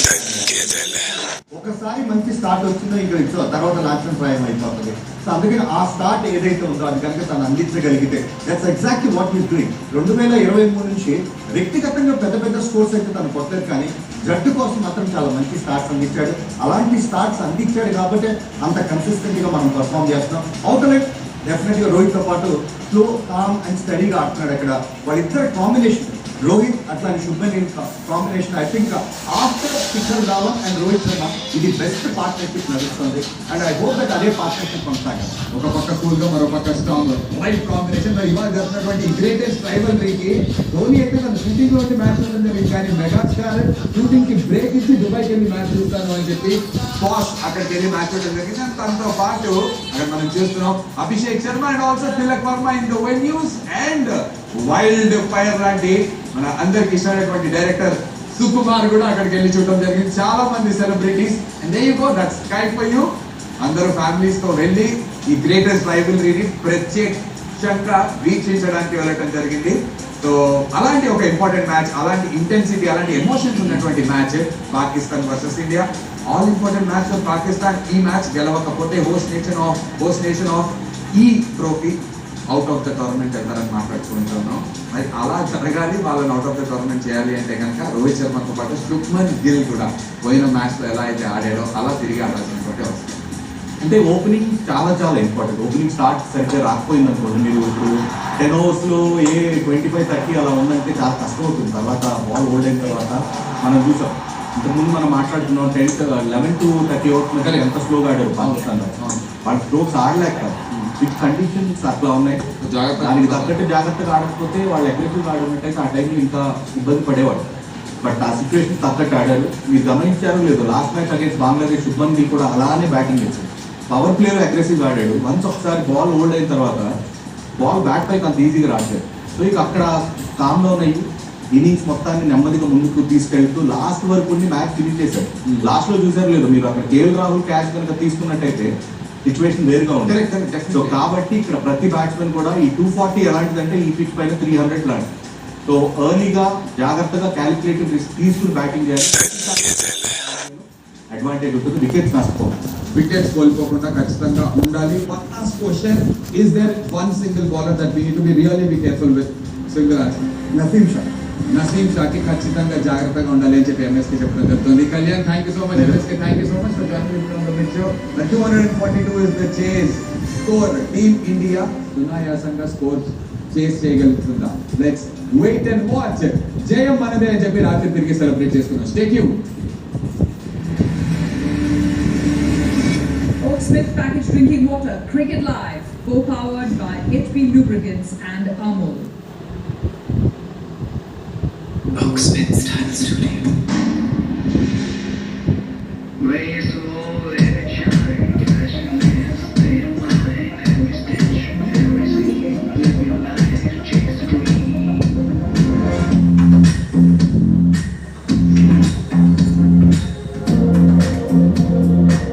ఒకసారి మంచి స్టార్ట్ వచ్చిందో ఇంకా ఇచ్చో తర్వాత నాశనం ప్రాయం అయిపోతుంది. సో అందుకని ఆ స్టార్ట్ ఏదైతే ఉందో అది కనుక తను అందించగలిగితే that's exactly what is doing. 2023 నుంచి వ్యక్తిగతంగా పెద్ద పెద్ద స్కోర్స్ అయితే తను కొట్టలేదు, కానీ జట్టు కోసం మాత్రం చాలా మంచి స్టార్ట్స్ అందించాడు. అలాంటి స్టార్ట్స్ అందించాడు కాబట్టి అంత కన్సిస్టెంట్ గా మనం పర్ఫామ్ చేస్తున్నాం. అవుట్లెట్ డెఫినెట్గా రోహిత్ తో పాటు స్లో, కామ్ అండ్ స్టడీగా ఆడుతున్నాడు. అక్కడ వాళ్ళిద్దరు కాంబినేషన్ రోహిత్ అట్లాంటి Shubman combination I think after Shikhar Dhawan and Rohit Sharma ఇది బెస్ట్ పార్ట్నర్షిప్ నడుస్తుంది. అండ్ ఐ హోప్ దట్ అదే పార్ట్నర్షిప్ కొనసాగాలి. ఒక పక్క కూల్ గా మరో పక్క స్ట్రాంగ్ రైట్ కాంబినేషన్. మరి ఇవాళ జరిగినటువంటి గ్రేటెస్ట్ రైవల్రీకి ధోని అయితే తన షూటింగ్ లో మ్యాచ్ ఉంటుంది, కానీ మెగాస్టార్ షూటింగ్ కి బ్రేక్ ఇచ్చి దుబాయ్కి వెళ్ళి మ్యాచ్ చూస్తాను అని చెప్పి బాస్ అక్కడికి వెళ్ళి మ్యాచ్ చూడడం జరిగింది. తనతో పాటు అక్కడ మనం చూస్తున్నాం Abhishek Sharma and also Tilak Varma in the venues and wild fire లాంటి మన అందరికి ఇష్టమైనటువంటి డైరెక్టర్ సుకుమార్ కూడా అక్కడికి వెళ్ళి చూడడం జరిగింది. చాలా మంది celebrities and there you go that's kite for you. అందరూ ఫ్యామిలీస్ తో వెళ్ళి ఈ గ్రేటెస్ట్ రైవల్రీని ప్రత్యేకంగా వీక్షించడానికి వెళ్ళడం జరిగింది. సో అలాంటి ఒక ఇంపార్టెంట్ మ్యాచ్, అలాంటి ఇంటెన్సిటీ, అలాంటి ఎమోషన్స్ ఉన్నటువంటి match Pakistan versus India. All important match for Pakistan. ఈ మ్యాచ్ గెలవకపోతే హోస్ట్ నేషన్ ఆఫ్ ఈ trophy out of the tournament వెళ్తారని మాట్లాడుకుంటున్నాం. మరి అలా జరగాలి, వాళ్ళని అవుట్ ఆఫ్ ద టోర్నమెంట్ చేయాలి అంటే కనుక రోహిత్ శర్మతో పాటు శుభ్మన్ గిల్ కూడా పోయిన మ్యాచ్లో ఎలా అయితే ఆడాడో అలా తిరిగి ఆడాల్సినటువంటి వస్తుంది. అంటే ఓపెనింగ్ చాలా చాలా ఇంపార్టెంట్. ఓపెనింగ్ స్టార్ట్ సరిగ్గా రాకపోయింది అనుకోండి, మీరు ఇప్పుడు 10 ఓవర్స్లో 25-30 అలా ఉందంటే చాలా కష్టం అవుతుంది. తర్వాత బాల్ హోల్డ్ అయిన తర్వాత మనం చూసాం, ఇంతకుముందు మనం మాట్లాడుతున్నాం 11 to 30 ఓవర్స్ మధ్య ఎంత స్లోగా ఆడారు పాకిస్తాన్. వాళ్ళ స్ట్రోక్స్ ఆడలేక పిచ్ కండిషన్స్ అట్లా ఉన్నాయి. దానికి తగ్గట్టు జాగ్రత్తగా ఆడకపోతే వాళ్ళు అగ్రెసివ్గా ఆడినట్టయితే ఆ టైంలో ఇంకా ఇబ్బంది పడేవాడు. బట్ ఆ సిచ్యువేషన్ తగ్గట్టు ఆడారు. మీరు గమనించారో లేదు, last match against Bangladesh Shubman Gill కూడా అలానే బ్యాటింగ్ చేశారు. పవర్ ప్లేయర్ అగ్రెసివ్గా ఆడాడు. వన్స్ ఒకసారి బాల్ హోల్డ్ అయిన తర్వాత బాల్ బ్యాట్ పైకి అంత ఈజీగా రాలేదు. సో ఇక అక్కడ కామ్ డౌన్ అయ్యి ఇన్నింగ్స్ మొత్తాన్ని నెమ్మదిగా ముందుకు తీసుకెళ్తూ లాస్ట్ వరకు మ్యాచ్ ఫినిష్ చేశారు. లాస్ట్ లో చూసారు లేదు మీరు, అక్కడ కేఎల్ రాహుల్ క్యాచ్ కనుక తీసుకున్నట్టయితే సిచ్యువేషన్ వేరుగా ఉంటుంది. సో కాబట్టి ఇక్కడ ప్రతి బ్యాట్స్మెన్ కూడా ఈ 240 ఎలాంటిదంటే ఈ పిచ్ పైన 300 లాంటి. సో ఎర్లీగా జాగ్రత్తగా క్యాలిక్యులేటివ్ రిస్క్ తీసుకుని బ్యాటింగ్ చేయాలి. అడ్వాంటేజ్ ఉంటుంది. వికెట్స్ కోల్పోకుండా ఖచ్చితంగా ఉండాలి. One last question, is there one single bowler that we need to be really be careful with? Single answer, Naseem షాకి ఖచ్చితంగా జాగ్రత్తగా ఉండాలి అని చెప్పి ఎంఎస్కి చెప్పడం జరుగుతుంది. Kalyan, thank you so much. ఎంఎస్కి thank you so much for joining from the pitch. 242 is the chase score. Team India సునాయాసంగా score chase చేయగలుగుతుందా? Let's wait and watch. జయం మనదే అని చెప్పి రాత్రి తిరిగి సెలబ్రేట్ చేసుకున్నాం. Stay tune. Oaksmith packaged drinking water, Cricket Live, co-powered by HP Lubricants and Amul. Oaksmith Style Studio.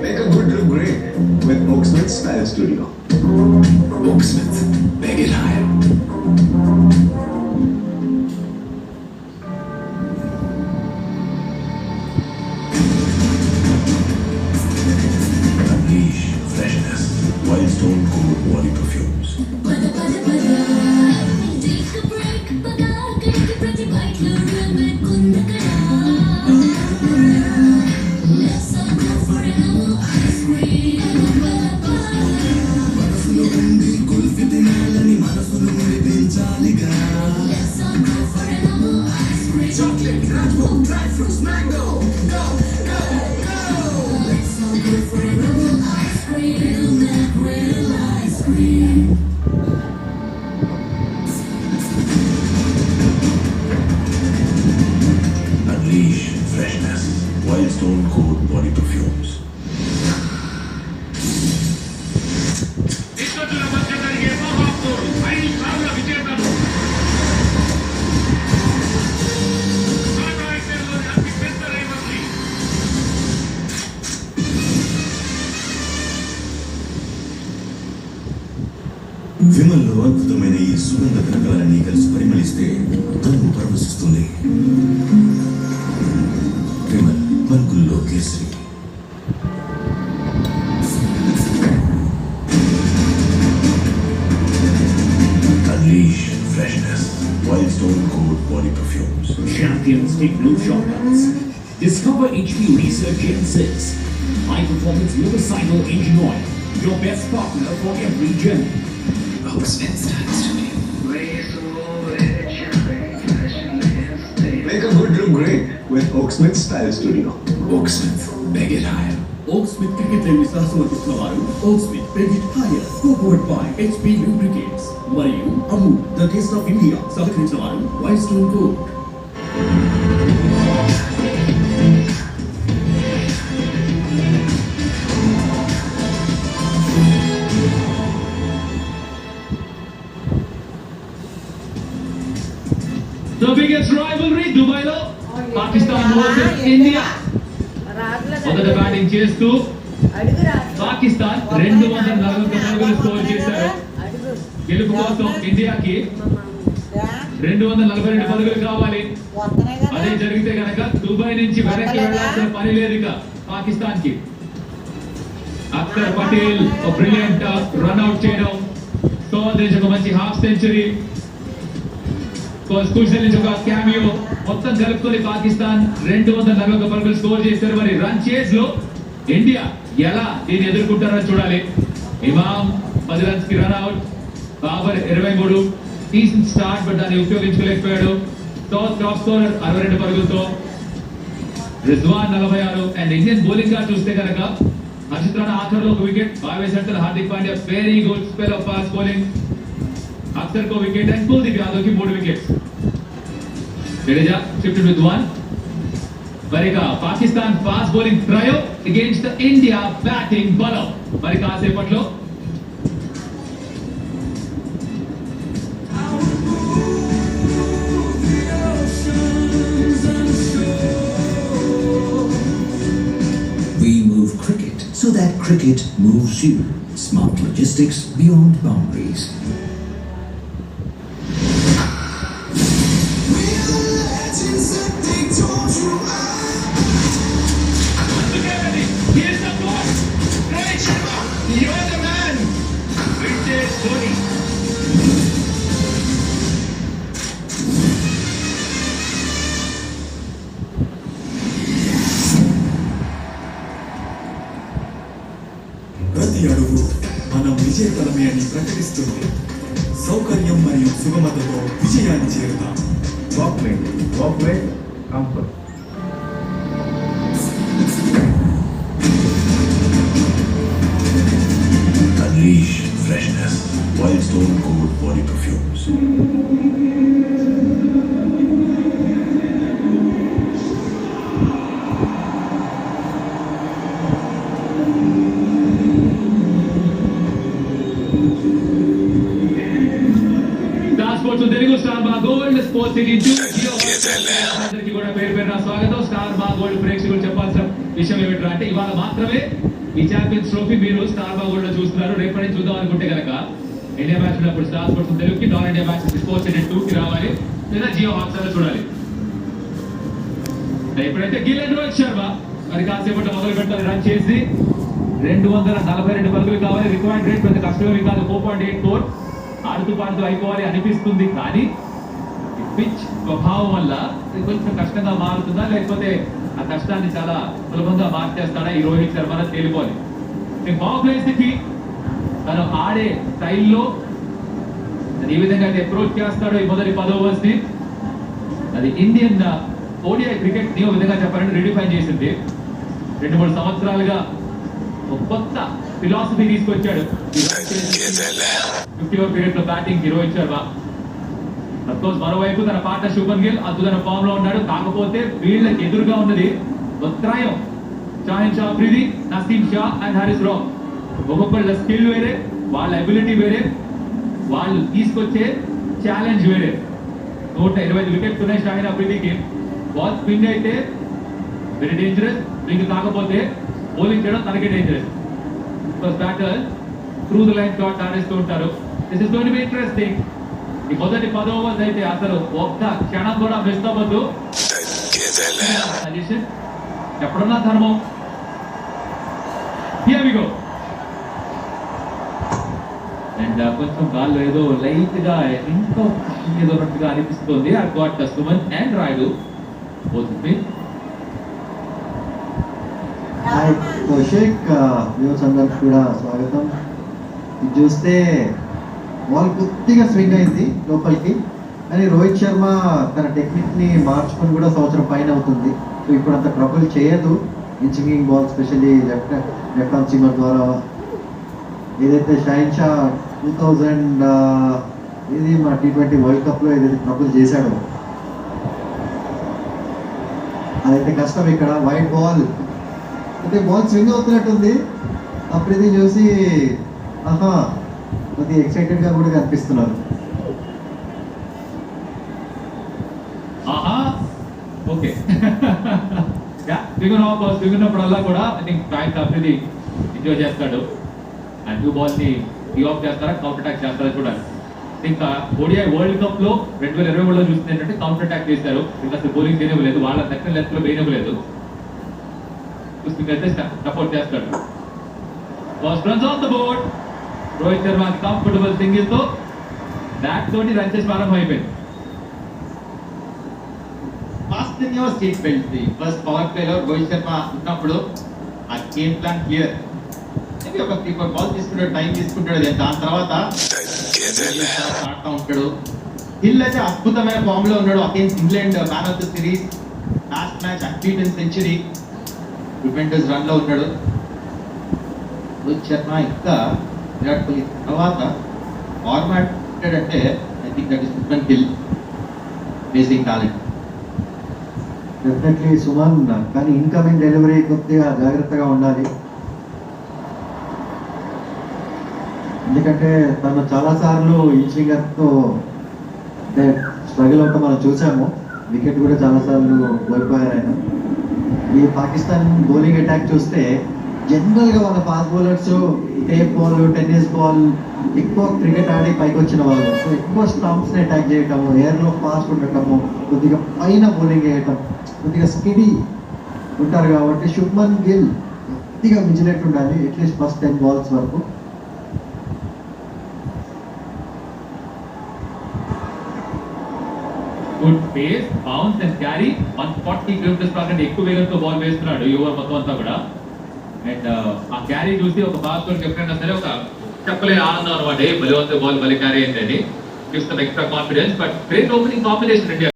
Make a good look great with Oaksmith Style Studio. Oaksmith, make it higher. Unleash freshness while Stone Cold body perfumes. Unleash freshness while Stone Cold body perfumes. విమల్లో అద్భుతమైన ఈ సుగంధ ద్రవ్యాలన్నీ కలిసి పరిమళిస్తే తను పరవశిస్తుంది. Vimal మల్కుల్లో kesari. Unleash freshness while Stone Cold body perfumes. Champions take no shortcuts. Discover HP Research Gen 6. High performance motorcycle engine oil. Your best partner for every journey. Oaksmith Style Studio. Make a good look great with Oaksmith Style Studio. Oaksmith, make it higher. Oaksmith Cricket League సహసమర్పిస్తున్న వారు Oaksmith Credit Hire, co-powered by HP Lubricants మరియు Amul, the taste of India. సహకరించిన వారు White Stone Cold. The biggest rivalry దుబాయ్లో పాకిస్తాన్ వర్సెస్ ఇండియా. మొదట బ్యాటింగ్ చేస్తూ పాకిస్తాన్ 240 పరుగులు స్కోర్ చేశారు. గెలుపు కోసం ఇండియాకి 242 పరుగులు కావాలి. అదే జరిగితే కనుక దుబాయ్ నుంచి వెనక్కి వెళ్లాల్సిన పని లేదు ఇక పాకిస్తాన్ కి. Akhtar Patel brilliant run out చేయడం, సోద్ నుంచి ఒక మంచి హాఫ్ సెంచరీ, కుషల్ నుంచి ఒక క్యామియో, మొత్తం కలుపుకొని పాకిస్తాన్ 241 పరుగులు స్కోర్ చేశారు. మరి రన్ చేజ్ లో ఇండియా ఎలా దీన్ని ఎదుర్కొంటారో చూడాలి. ఇమామ్ 10 రన్స్ కి run out, Babar 23, decent start but దాన్ని ఉపయోగించుకోలేకపోయాడు. సౌత్ టాప్ స్కోరర్ 62 పరుగులతో, రిజ్వాన్ 46. అండ్ ఇండియన్ బౌలింగ్ గా చూస్తే కనుక హర్షిత్ రాణా ఆఖర్లో ఒక వికెట్, బాగా centre Hardik Pandya very good spell of fast bowling, Akhtar को विकेट एंड कुलदीप यादव की 3 विकेट्स. Jadeja shifted with 1. मरिका Pakistan fast bowling trio against the India batting bowler. మరి కాసేపట్లో We move cricket so that cricket moves you. Smart logistics beyond boundaries. here's the ball. Rohit Sharma, you're the man. Vintage Dhoni. ప్రతి అడుగు మనం విజయ తలమేయని ప్రకటిస్తుంది. సౌకర్యం మరియు సుగమతతో విజయాన్ని చేరుతాం. Walkway comfort. Unleash freshness. Wildstone Gold Body Perfumes. Sports Telugu star Maa gold sports city 2 అందరికీ కూడా పేరు పేరున స్వాగతం. స్టార్ మా గోల్డ్ ప్రేక్షకులు చెప్పాల్సిన విషయం ఏమిటంటే అంటే ఇవాళ మాత్రమే ఈ ఛాంపియన్స్ ట్రోఫీ మీరు స్టార్ మా గోల్డ్ లో చూస్తున్నారు. రేపటి నుంచి చూద్దాం అనుకుంటే కనుక ఇండియా మ్యాచ్ ఉన్నప్పుడు స్టార్ స్పోర్ట్స్ తెలుగుకి, non India match sports city 2 కి రావాలి, లేదా జియో హాట్స్టార్ లో చూడాలి. ఇప్పుడైతే గిల్ రోహిత్ శర్మ మరి కాసేపట్లో మొదలు పెట్టాలి. రన్ చేసి 242 పరుగులు కావాలి. రిక్వైర్డ్ రేట్ పెద్ద కష్టమేమి కాదు, 4.84. ఆడుతూ పాడుతూ అయిపోవాలి అనిపిస్తుంది, కానీ పిచ్ స్వభావం వల్ల ఇది కొంచెం కష్టంగా మారుతుందా, లేకపోతే ఆ కష్టాన్ని చాలా సులభంగా మార్చేస్తాడా ఈ రోహిత్ శర్మ తేలిపోవాలి. పవర్ ప్లేస్ కి తను ఆడే స్టైల్లో ఏ విధంగా అయితే అప్రోచ్ చేస్తాడో ఈ మొదటి 10 overs ని, అది ఇండియన్ ఓడిఐ క్రికెట్ ని ఒక విధంగా చెప్పాలంటే రిడిఫైన్ చేసింది. 2-3 సంవత్సరాలుగా ఒక కొత్త ఫిలాసఫీ తీసుకొచ్చాడు 50 ఓవర్ పీరియడ్ లో బ్యాటింగ్ కి రోహిత్ శర్మ. అఫ్కోర్స్ మరోవైపు తన పార్ట్నర్ శుభన్ గిల్ అద్భుతమైన ఫామ్ లో ఉన్నాడు. కాకపోతే వీళ్ళకి ఎదురుగా ఉన్నది ఉత్తరాయం, షాహిన్ షా అఫ్రిది, నసీం షా అండ్ హారిస్ రావ్. ఒక్కొక్కళ్ళ స్కిల్ వేరే, వాళ్ళ అబిలిటీ వేరే, వాళ్ళు తీసుకొచ్చే ఛాలెంజ్ వేరే. 125 వికెట్స్ ఉన్నాయి షాహిన్ అఫ్రిదికి. బాల్ స్పిన్ అయితే వెరీ డేంజరస్, స్వింగ్ కాకపోతే బౌలింగ్ చేయడం తనకే dangerous. Batter through the line shot ఆడేస్తూ ఉంటారు. This is going to be interesting. ఈ మొదటి 10 overs అయితే అసలు ఒక్క క్షణం కూడా మిస్ అవ్వద్దు. ఎప్పుడన్నా ధర్మం. Here we go. అండ్ కొంచెం గాల్లో ఏదో లైట్ గా ఇంకో ఏదో ఉన్నట్టుగా అనిపిస్తుంది. ఆ గాట్ సుమన్ అండ్ రాయుడు పోతుంది. హాయ్ కౌశిక్, వ్యూవర్స్ అందరికి కూడా స్వాగతం. ఇది చూస్తే బాల్ కొద్దిగా స్వింగ్ అయింది లోపలికి, కానీ రోహిత్ శర్మ తన టెక్నిక్ని మార్చుకొని కూడా సంవత్సరం పైన అవుతుంది. సో ఇప్పుడు అంత ట్రబుల్ చేయదు in swinging ball, specially left arm seamer ద్వారా. ఏదైతే షాహిన్ షా 2000 ఇది మా T20 వరల్డ్ కప్లో ఏదైతే ట్రబుల్ చేశాడో అదైతే కష్టం. ఇక్కడ వైట్ బాల్ అయితే బాల్ స్వింగ్ అవుతున్నట్టుంది. అప్పుడు ఇది చూసి కొద్దిగా ఎక్సైటెడ్ గా కూడా కనిపిస్తున్నారు. ఓకే, దిగున్నప్పుడల్లా కూడా I think Shaheen Afridi enjoy చేస్తాడు. అండ్ 2 balls ని టీ ఆఫ్ చేస్తారా, కౌంటర్ అటాక్ చేస్తారా చూడాలి. ఇంకా ఓడిఐ వరల్డ్ కప్ లో 2023లో చూస్తుంది ఏంటంటే కౌంటర్ అటాక్ చేశారు. ఇంకా అసలు బౌలింగ్ చేయనివ్వలేదు, వాళ్ళ దగ్గర లెఫ్ట్ లో వేయనివ్వలేదు. చూస్తే సపోర్ట్ చేస్తాడు. First runs on the board. Rohit Sharma comfortable single తో బ్యాట్ తోటి రన్ చేసి ప్రారంభం అయిపోయింది. Fasten your seat belt. First power ప్లేలో రోహిత్ శర్మ ఉన్నప్పుడు ఆ గేమ్ ప్లాన్ క్లియర్. ఒక 3-4 బాల్ తీసుకుంటాడు, టైం తీసుకుంటాడు. దాని తర్వాత ఆడుతూ ఉంటాడు. హిల్ అయితే అద్భుతమైన ఫామ్ లో ఉన్నాడు. Against England man of the series, last match unbeaten century, tremendous run లో ఉన్నాడు. రోహిత్ శర్మ ఇంకా విరాట్ కోహ్లీ తర్వాత ఫార్మాట్ అంటే I think that is Shubman Gill, basic talent. Definitely Suman, కానీ ఇన్కమింగ్ డెలివరీ కొద్దిగా జాగ్రత్తగా ఉండాలి. ఎందుకంటే తను చాలాసార్లు ఈ స్వింగర్తో అంటే స్ట్రగుల్ అవుతా మనం చూసాము. వికెట్ కూడా చాలాసార్లు కోల్పోయారు ఆయన. ఈ పాకిస్తాన్ బౌలింగ్ అటాక్ చూస్తే జనరల్గా వాళ్ళ fast bowlers tape ball, tennis ball ఎక్కువ క్రికెట్ ఆడి పైకి వచ్చిన వాళ్ళు. సో ఎక్కువ స్టంప్స్ని అటాక్ చేయటము, ఎయిర్లో ఫాస్ట్ ఉండటము, కొద్దిగా పైన బౌలింగ్ వేయటం, కొద్దిగా స్కిడీ ఉంటారు. కాబట్టి శుభ్మన్ గిల్ కొద్దిగా విజిలెంట్ ఉండాలి అట్లీస్ట్ ఫస్ట్ 10 balls వరకు. Good pace, bounce and carry. 140 km/h ఎక్కువ వేగంతో బాల్ వేస్తున్నాడు ఈ ఓవర్ మొత్తం అంతా కూడా. అండ్ ఆ క్యారీ చూసి ఒక బాస్టర్ ఎప్పుడైనా సరే ఒక చెప్పలే ఆనందం అనమాట. బలి వస్తే బాల్ బలి క్యారీ అయిందండి. Gives some extra confidence. But great opening combination India.